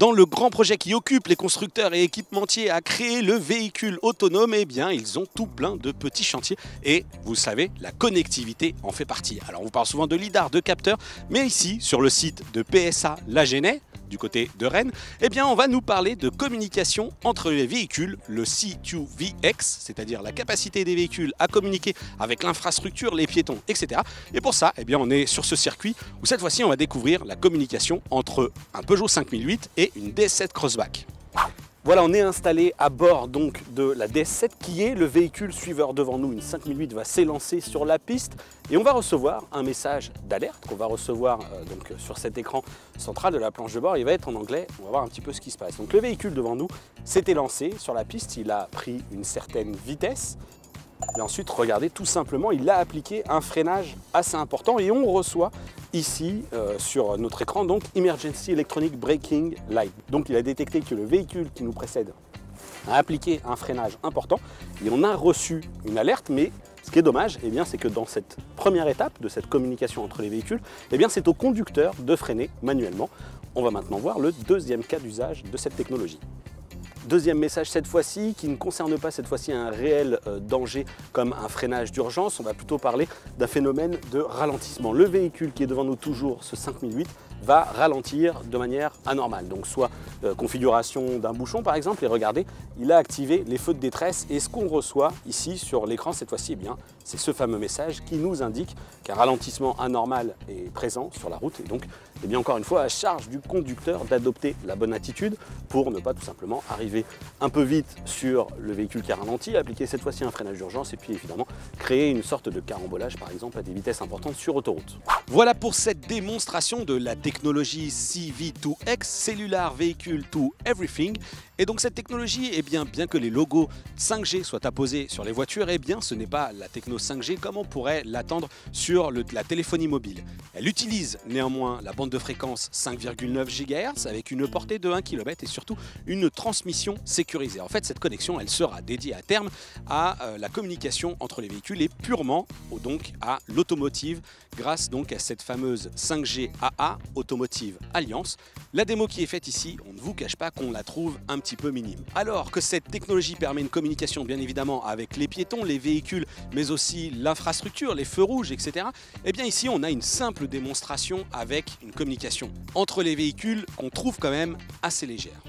Dans le grand projet qui occupe les constructeurs et équipementiers à créer le véhicule autonome, eh bien, ils ont tout plein de petits chantiers. Et vous savez, la connectivité en fait partie. Alors, on vous parle souvent de lidar, de capteurs, mais ici, sur le site de PSA La Genève, du côté de Rennes, eh bien, on va nous parler de communication entre les véhicules, le C2VX, c'est-à-dire la capacité des véhicules à communiquer avec l'infrastructure, les piétons, etc. Et pour ça, eh bien, on est sur ce circuit où cette fois-ci, on va découvrir la communication entre un Peugeot 5008 et une DS7 Crossback. Voilà, on est installé à bord donc de la DS7 qui est le véhicule suiveur devant nous. Une 5008 va s'élancer sur la piste et on va recevoir un message d'alerte qu'on va recevoir donc sur cet écran central de la planche de bord. Il va être en anglais, on va voir un petit peu ce qui se passe. Donc le véhicule devant nous s'est élancé sur la piste, il a pris une certaine vitesse. Et ensuite, regardez, tout simplement, il a appliqué un freinage assez important et on reçoit ici sur notre écran donc Emergency Electronic Braking Light. Donc il a détecté que le véhicule qui nous précède a appliqué un freinage important et on a reçu une alerte, mais ce qui est dommage, eh bien, c'est que dans cette première étape de cette communication entre les véhicules, eh bien, c'est au conducteur de freiner manuellement. On va maintenant voir le deuxième cas d'usage de cette technologie. Deuxième message cette fois-ci, qui ne concerne pas cette fois-ci un réel danger comme un freinage d'urgence, on va plutôt parler d'un phénomène de ralentissement. Le véhicule qui est devant nous toujours, ce 5008, va ralentir de manière anormale. Donc soit configuration d'un bouchon par exemple, et regardez, il a activé les feux de détresse et ce qu'on reçoit ici sur l'écran cette fois-ci, eh bien, c'est ce fameux message qui nous indique qu'un ralentissement anormal est présent sur la route et donc, eh bien, encore une fois, à charge du conducteur d'adopter la bonne attitude pour ne pas tout simplement arriver un peu vite sur le véhicule qui a ralenti, appliquer cette fois-ci un freinage d'urgence et puis évidemment créer une sorte de carambolage par exemple à des vitesses importantes sur autoroute. Voilà pour cette démonstration de la technologie CV2X, Cellular Vehicle to Everything. Et donc cette technologie, eh bien que les logos 5G soient apposés sur les voitures, eh bien ce n'est pas la techno 5G comme on pourrait l'attendre sur la téléphonie mobile. Elle utilise néanmoins la bande de fréquence 5,9 GHz avec une portée de 1 km et surtout une transmission sécurisée. En fait, cette connexion, elle sera dédiée à terme à la communication entre les véhicules et purement donc à l'automotive grâce donc à cette fameuse 5G AA Automotive Alliance. La démo qui est faite ici, on ne vous cache pas qu'on la trouve un petit peu minime. Alors que cette technologie permet une communication bien évidemment avec les piétons, les véhicules, mais aussi l'infrastructure, les feux rouges, etc. Eh bien ici, on a une simple démonstration avec une communication entre les véhicules qu'on trouve quand même assez légère.